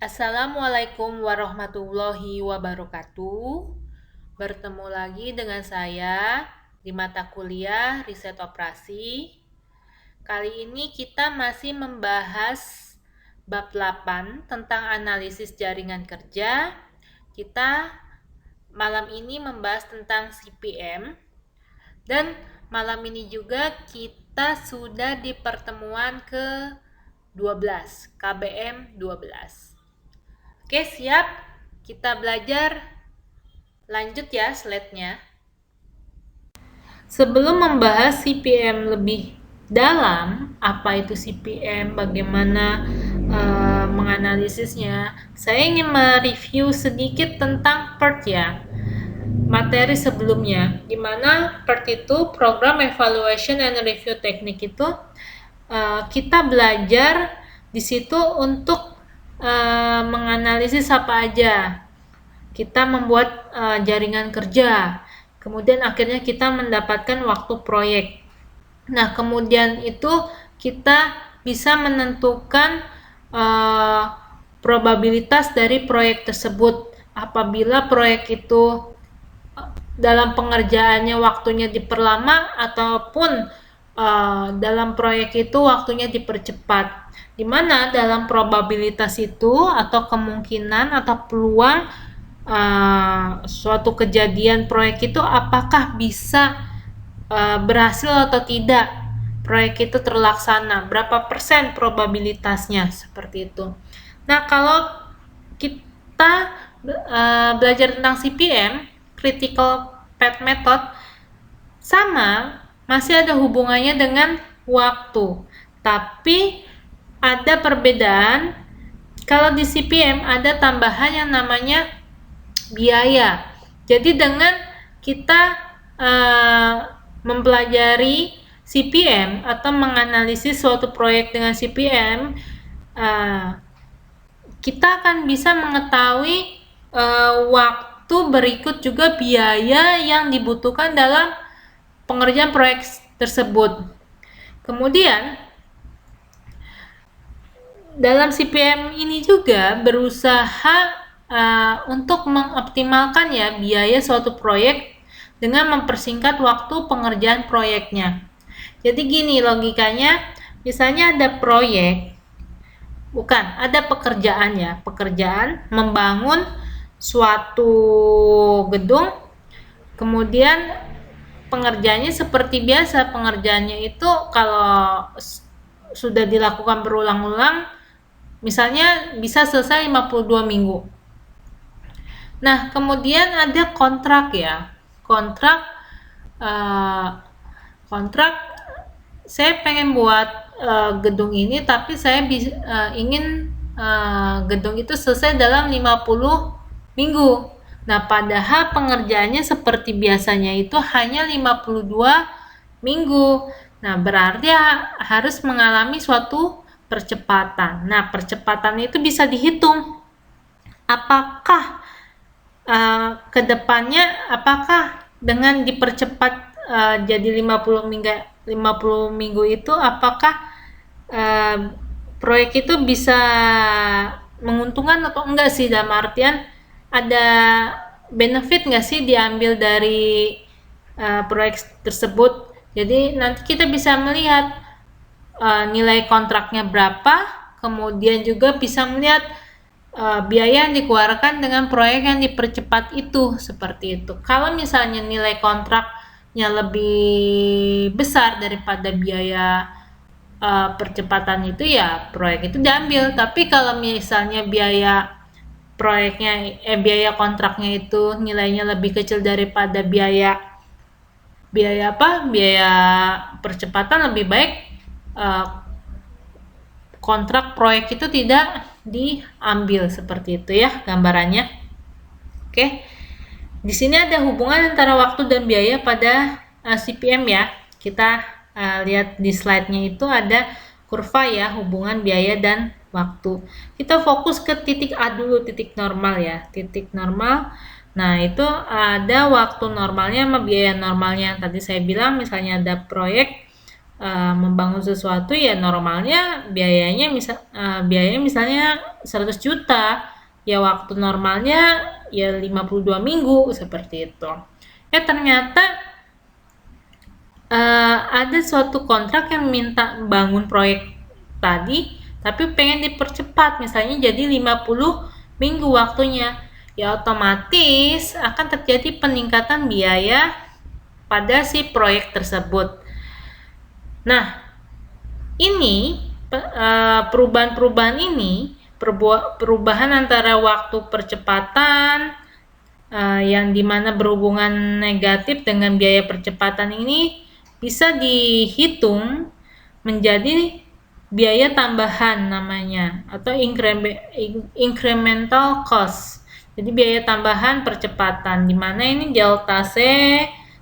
Assalamualaikum warahmatullahi wabarakatuh. Bertemu lagi dengan saya di mata kuliah Riset Operasi. Kali ini kita masih membahas bab 8 tentang analisis jaringan kerja. Kita malam ini membahas tentang CPM. Dan malam ini juga kita sudah di pertemuan ke-12, KBM 12. Oke, siap? Kita belajar. Lanjut ya slide-nya. Sebelum membahas CPM lebih dalam, apa itu CPM, bagaimana menganalisisnya, saya ingin mereview sedikit tentang PERT ya. Materi sebelumnya, di mana PERT itu Program Evaluation and Review Technique itu kita belajar di situ untuk menganalisis apa aja. Kita membuat jaringan kerja, kemudian akhirnya kita mendapatkan waktu proyek. Nah, kemudian itu kita bisa menentukan probabilitas dari proyek tersebut. Apabila proyek itu dalam pengerjaannya waktunya diperlama ataupun dalam proyek itu waktunya dipercepat. Di mana dalam probabilitas itu atau kemungkinan atau peluang suatu kejadian proyek itu apakah bisa berhasil atau tidak proyek itu terlaksana, berapa persen probabilitasnya, seperti itu. Nah, kalau kita belajar tentang CPM, Critical Path Method, sama, masih ada hubungannya dengan waktu, tapi ada perbedaan. Kalau di CPM ada tambahan yang namanya biaya. Jadi dengan kita mempelajari CPM atau menganalisis suatu proyek dengan CPM, kita akan bisa mengetahui waktu berikut juga biaya yang dibutuhkan dalam pengerjaan proyek tersebut. Kemudian dalam CPM ini juga berusaha untuk mengoptimalkan ya biaya suatu proyek dengan mempersingkat waktu pengerjaan proyeknya. Jadi gini logikanya, misalnya ada pekerjaan ya, pekerjaan membangun suatu gedung, kemudian pengerjaannya seperti biasa, pengerjaannya itu kalau sudah dilakukan berulang-ulang, misalnya bisa selesai 52 minggu. Nah, kemudian ada kontrak ya. Kontrak saya pengen buat gedung ini, tapi saya ingin gedung itu selesai dalam 50 minggu. Nah, padahal pengerjaannya seperti biasanya itu hanya 52 minggu. Nah, berarti harus mengalami suatu percepatan. Nah, percepatan itu bisa dihitung. Apakah kedepannya, apakah dengan dipercepat jadi 50 minggu itu, apakah proyek itu bisa menguntungkan atau enggak sih, dalam artian ada benefit nggak sih diambil dari proyek tersebut. Jadi nanti kita bisa melihat nilai kontraknya berapa, kemudian juga bisa melihat biaya yang dikeluarkan dengan proyek yang dipercepat itu, seperti itu. Kalau misalnya nilai kontraknya lebih besar daripada biaya percepatan itu, ya proyek itu diambil. Tapi kalau misalnya biaya kontraknya itu nilainya lebih kecil daripada biaya percepatan, lebih baik kontrak proyek itu tidak diambil, seperti itu ya gambarannya. Oke. Di sini ada hubungan antara waktu dan biaya pada CPM ya. Kita lihat di slide-nya itu ada kurva ya, hubungan biaya dan waktu. Kita fokus ke titik A dulu, titik normal ya. Titik normal. Nah, itu ada waktu normalnya sama biaya normalnya. Tadi saya bilang misalnya ada proyek membangun sesuatu ya normalnya biayanya misalnya 100 juta, ya waktu normalnya ya 52 minggu seperti itu. Ternyata ada suatu kontrak yang minta bangun proyek tadi tapi pengen dipercepat, misalnya jadi 50 minggu waktunya. Ya otomatis akan terjadi peningkatan biaya pada si proyek tersebut. Nah, ini perubahan ini, perubahan antara waktu percepatan yang dimana berhubungan negatif dengan biaya percepatan ini bisa dihitung menjadi biaya tambahan namanya, atau incremental cost. Jadi biaya tambahan percepatan, dimana ini delta C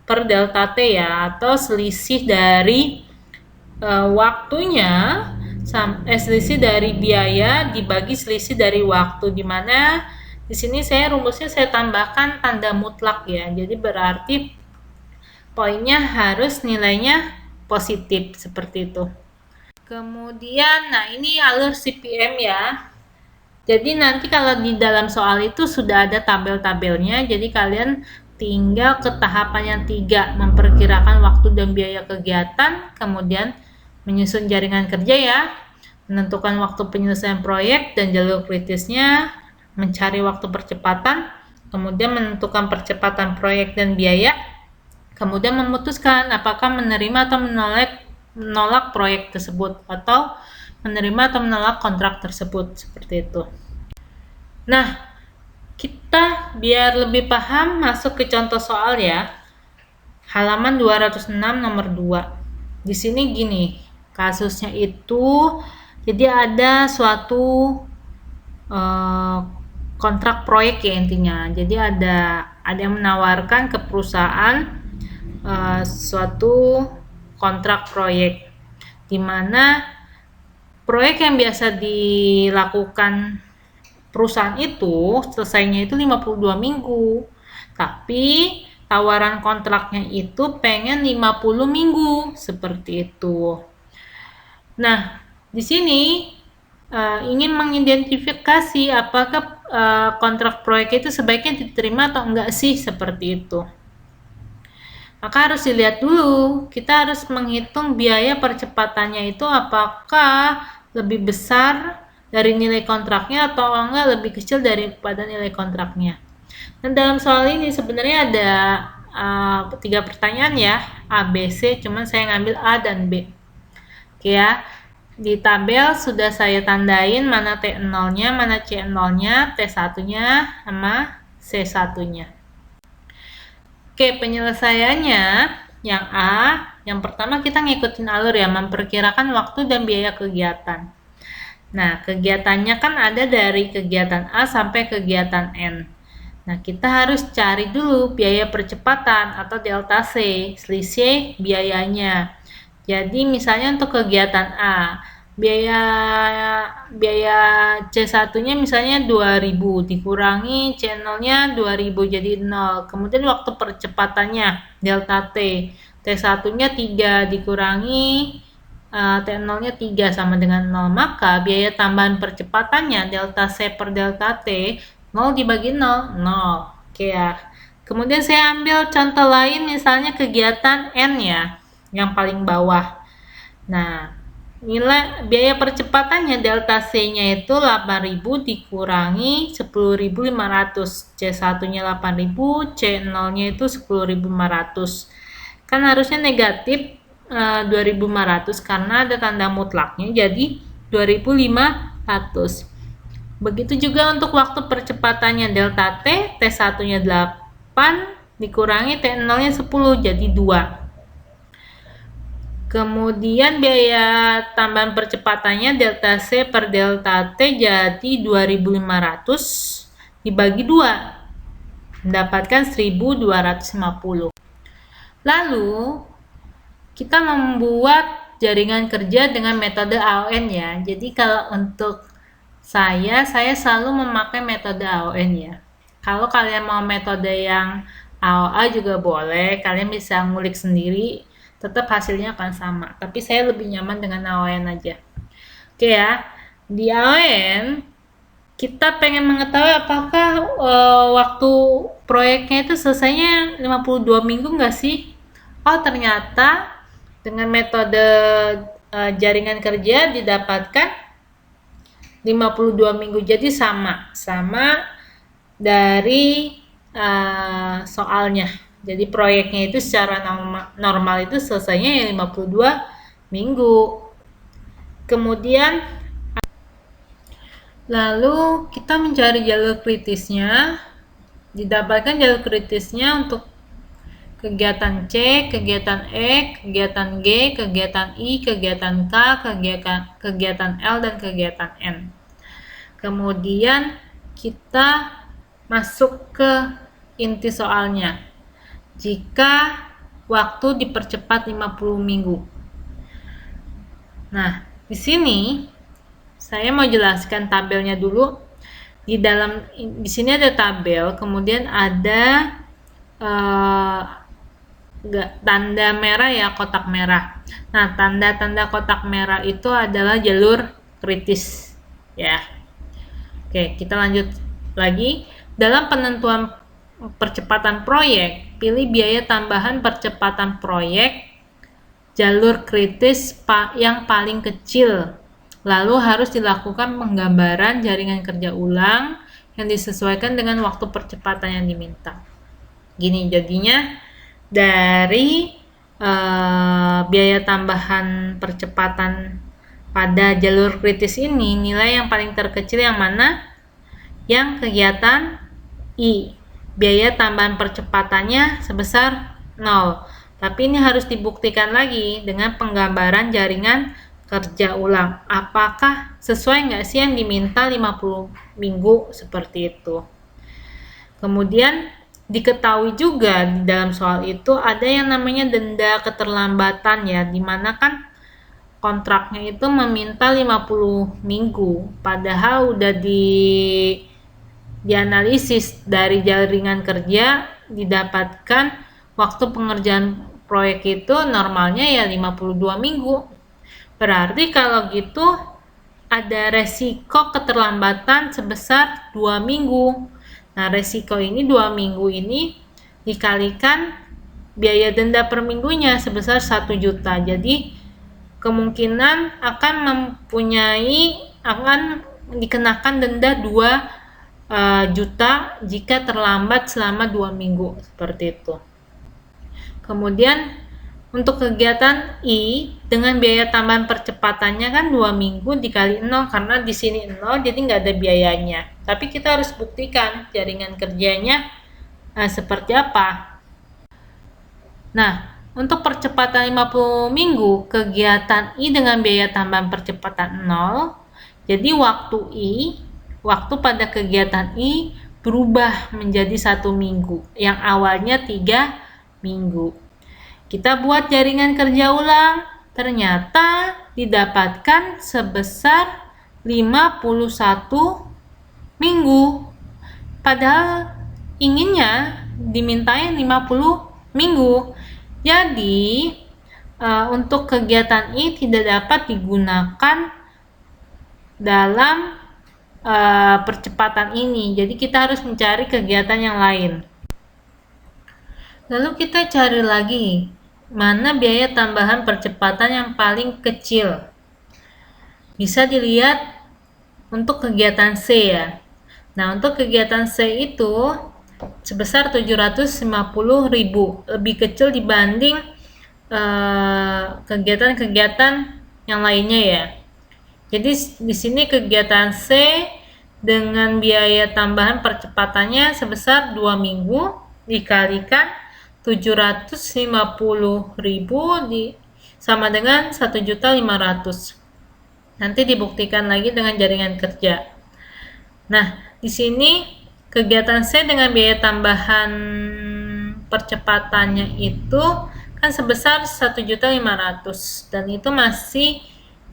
per delta T ya, atau selisih dari waktunya, selisih dari biaya dibagi selisih dari waktu, dimana di sini rumusnya saya tambahkan tanda mutlak ya, jadi berarti poinnya harus nilainya positif seperti itu. Kemudian, nah ini alur CPM ya. Jadi nanti kalau di dalam soal itu sudah ada tabel-tabelnya, jadi kalian tinggal ke tahapan yang 3, memperkirakan waktu dan biaya kegiatan, kemudian menyusun jaringan kerja ya, menentukan waktu penyelesaian proyek dan jalur kritisnya, mencari waktu percepatan, kemudian menentukan percepatan proyek dan biaya, kemudian memutuskan apakah menerima atau menolak proyek tersebut, atau menerima atau menolak kontrak tersebut, seperti itu. Nah, kita biar lebih paham masuk ke contoh soal ya. Halaman 206 nomor 2. Di sini gini, kasusnya itu jadi ada suatu kontrak proyek ya intinya. Jadi ada yang menawarkan ke perusahaan suatu kontrak proyek, di mana proyek yang biasa dilakukan perusahaan itu selesainya itu 52 minggu, tapi tawaran kontraknya itu pengen 50 minggu seperti itu. Nah, di sini ingin mengidentifikasi apakah kontrak proyek itu sebaiknya diterima atau enggak sih, seperti itu. Maka harus dilihat dulu, kita harus menghitung biaya percepatannya itu apakah lebih besar dari nilai kontraknya atau enggak lebih kecil daripada nilai kontraknya. Dan dalam soal ini sebenarnya ada 3 pertanyaan ya, A, B, C, cuman saya ngambil A dan B. Oke ya, di tabel sudah saya tandain mana T0-nya, mana C0-nya, T1-nya, sama C1-nya. Oke, penyelesaiannya yang A, yang pertama kita ngikutin alur ya, memperkirakan waktu dan biaya kegiatan. Nah, kegiatannya kan ada dari kegiatan A sampai kegiatan N. Nah, kita harus cari dulu biaya percepatan atau delta C, selisih biayanya. Jadi misalnya untuk kegiatan A, biaya C1-nya misalnya 2.000 dikurangi C0-nya 2.000 jadi 0. Kemudian waktu percepatannya delta T, T1-nya 3 dikurangi T0-nya 3 sama dengan 0. Maka biaya tambahan percepatannya delta C per delta T 0 dibagi 0, 0. Oke ya. Kemudian saya ambil contoh lain, misalnya kegiatan N ya, yang paling bawah. Nah, nilai biaya percepatannya delta C-nya itu 8.000 dikurangi 10.500. C1-nya 8.000, C0-nya itu 10.500. Kan harusnya negatif 2.500 karena ada tanda mutlaknya, jadi 2.500. Begitu juga untuk waktu percepatannya delta T, T1-nya 8 dikurangi T0-nya 10 jadi 2. Kemudian biaya tambahan percepatannya delta C per delta T jadi 2.500 dibagi 2, mendapatkan 1.250. Lalu kita membuat jaringan kerja dengan metode AON ya. Jadi kalau untuk saya selalu memakai metode AON ya. Kalau kalian mau metode yang AOA juga boleh, kalian bisa ngulik sendiri. tetap hasilnya akan sama. Tapi saya lebih nyaman dengan AON aja. Oke ya, di AON kita pengen mengetahui apakah waktu proyeknya itu selesainya 52 minggu nggak sih? Oh, ternyata dengan metode jaringan kerja didapatkan 52 minggu. Jadi sama dari soalnya. Jadi proyeknya itu secara normal itu selesainya ya 52 minggu. Kemudian lalu kita mencari jalur kritisnya. Didapatkan jalur kritisnya untuk kegiatan C, kegiatan E, kegiatan G, kegiatan I, kegiatan K, kegiatan L, dan kegiatan N. Kemudian kita masuk ke inti soalnya. Jika waktu dipercepat 50 minggu. Nah, di sini saya mau jelaskan tabelnya dulu. Di sini ada tabel, kemudian ada tanda merah ya, kotak merah. Nah, tanda-tanda kotak merah itu adalah jalur kritis ya. Oke, kita lanjut lagi. Dalam penentuan percepatan proyek, pilih biaya tambahan percepatan proyek jalur kritis yang paling kecil. Lalu harus dilakukan penggambaran jaringan kerja ulang yang disesuaikan dengan waktu percepatan yang diminta. Gini jadinya, dari biaya tambahan percepatan pada jalur kritis ini, nilai yang paling terkecil yang mana? Yang kegiatan I. Biaya tambahan percepatannya sebesar 0. Tapi ini harus dibuktikan lagi dengan penggambaran jaringan kerja ulang. Apakah sesuai nggak sih yang diminta 50 minggu seperti itu. Kemudian diketahui juga di dalam soal itu ada yang namanya denda keterlambatan ya, dimana kan kontraknya itu meminta 50 minggu, padahal udah dianalisis dari jaringan kerja didapatkan waktu pengerjaan proyek itu normalnya ya 52 minggu. Berarti kalau gitu ada resiko keterlambatan sebesar 2 minggu. Nah, resiko ini 2 minggu ini dikalikan biaya denda per minggunya sebesar 1 juta. Jadi kemungkinan akan dikenakan denda 2 juta jika terlambat selama 2 minggu seperti itu. Kemudian untuk kegiatan I dengan biaya tambahan percepatannya kan 2 minggu dikali 0, karena di sini 0 jadi nggak ada biayanya. Tapi kita harus buktikan jaringan kerjanya seperti apa. Nah, untuk percepatan 50 minggu, kegiatan I dengan biaya tambahan percepatan 0, jadi waktu pada kegiatan I berubah menjadi 1 minggu, yang awalnya 3 minggu. Kita buat jaringan kerja ulang, ternyata didapatkan sebesar 51 minggu. Padahal inginnya dimintain 50 minggu. Jadi, untuk kegiatan ini tidak dapat digunakan dalam percepatan ini. Jadi, kita harus mencari kegiatan yang lain. Lalu kita cari lagi mana biaya tambahan percepatan yang paling kecil. Bisa dilihat untuk kegiatan C ya. Nah, untuk kegiatan C itu sebesar 750.000, lebih kecil dibanding kegiatan-kegiatan yang lainnya ya. Jadi di sini kegiatan C dengan biaya tambahan percepatannya sebesar 2 minggu dikalikan 750.000 sama dengan 1.500.000. Nanti dibuktikan lagi dengan jaringan kerja. Nah, di sini kegiatan C dengan biaya tambahan percepatannya itu kan sebesar 1.500.000, dan itu masih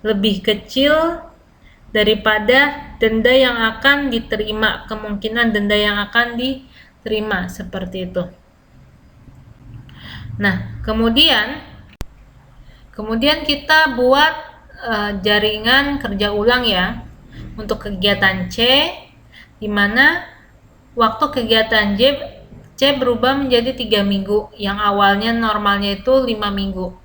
lebih kecil daripada denda yang akan diterima, kemungkinan denda yang akan diterima seperti itu. Nah, kemudian Kemudian kita buat jaringan kerja ulang ya untuk kegiatan C, di mana waktu kegiatan C berubah menjadi 3 minggu, yang awalnya normalnya itu 5 minggu.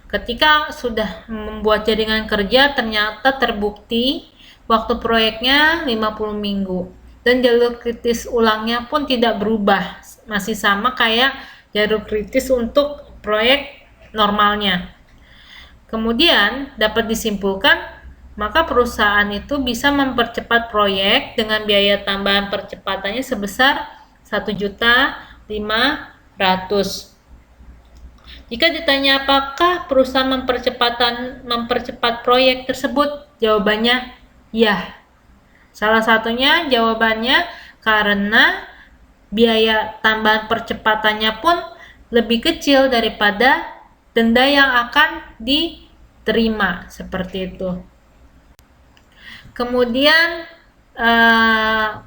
Ketika sudah membuat jaringan kerja, ternyata terbukti waktu proyeknya 50 minggu. Dan jalur kritis ulangnya pun tidak berubah, masih sama kayak jalur kritis untuk proyek normalnya. Kemudian dapat disimpulkan, maka perusahaan itu bisa mempercepat proyek dengan biaya tambahan percepatannya sebesar 1.500.000. Jika ditanya apakah perusahaan mempercepat proyek tersebut, jawabannya ya. Salah satunya jawabannya karena biaya tambahan percepatannya pun lebih kecil daripada denda yang akan diterima, seperti itu. Kemudian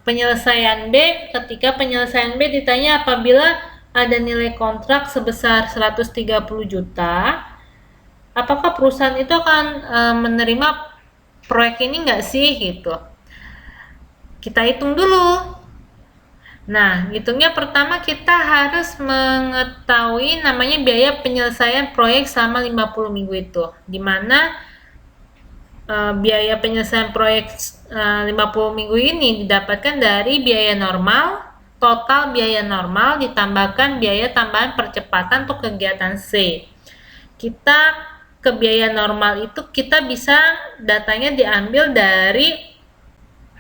penyelesaian B, ketika penyelesaian B ditanya apabila ada nilai kontrak sebesar 130 juta, apakah perusahaan itu akan menerima proyek ini nggak sih, gitu. Kita hitung dulu. Nah, hitungnya pertama kita harus mengetahui namanya biaya penyelesaian proyek selama 50 minggu itu, di mana biaya penyelesaian proyek 50 minggu ini didapatkan dari biaya normal, total biaya normal ditambahkan biaya tambahan percepatan untuk kegiatan C. Kita ke biaya normal itu kita bisa datanya diambil dari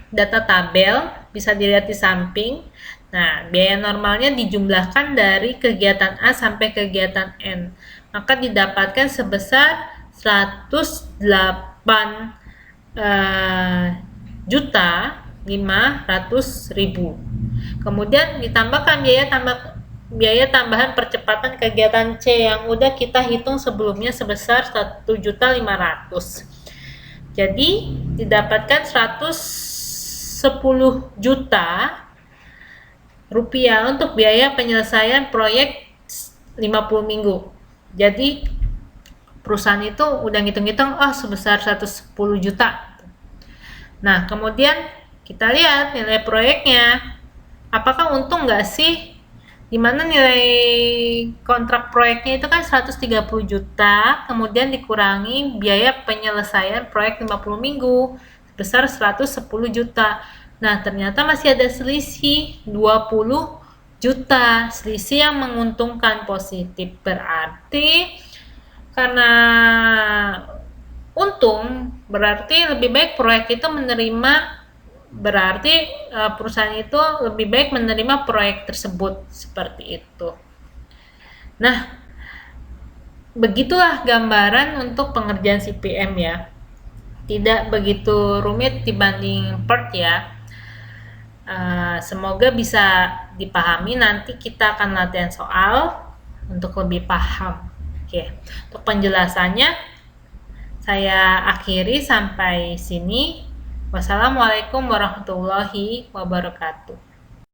data tabel, bisa dilihat di samping. Nah, biaya normalnya dijumlahkan dari kegiatan A sampai kegiatan N. Maka didapatkan sebesar 108.500.000. Kemudian ditambahkan biaya tambahan percepatan kegiatan C yang udah kita hitung sebelumnya sebesar 1.500.000. Jadi didapatkan 110 juta rupiah untuk biaya penyelesaian proyek 50 minggu. Jadi perusahaan itu udah ngitung-ngitung sebesar 110 juta. Nah, kemudian kita lihat nilai proyeknya. Apakah untung nggak sih? Dimana nilai kontrak proyeknya itu kan 130 juta, kemudian dikurangi biaya penyelesaian proyek 50 minggu sebesar 110 juta. Nah, ternyata masih ada selisih 20 juta, selisih yang menguntungkan positif. Berarti karena untung, berarti lebih baik proyek itu perusahaan itu lebih baik menerima proyek tersebut, seperti itu. Nah, begitulah gambaran untuk pengerjaan CPM ya. Tidak begitu rumit dibanding PERT ya. Semoga bisa dipahami. Nanti kita akan latihan soal untuk lebih paham. Oke, untuk penjelasannya saya akhiri sampai sini. Wassalamualaikum warahmatullahi wabarakatuh.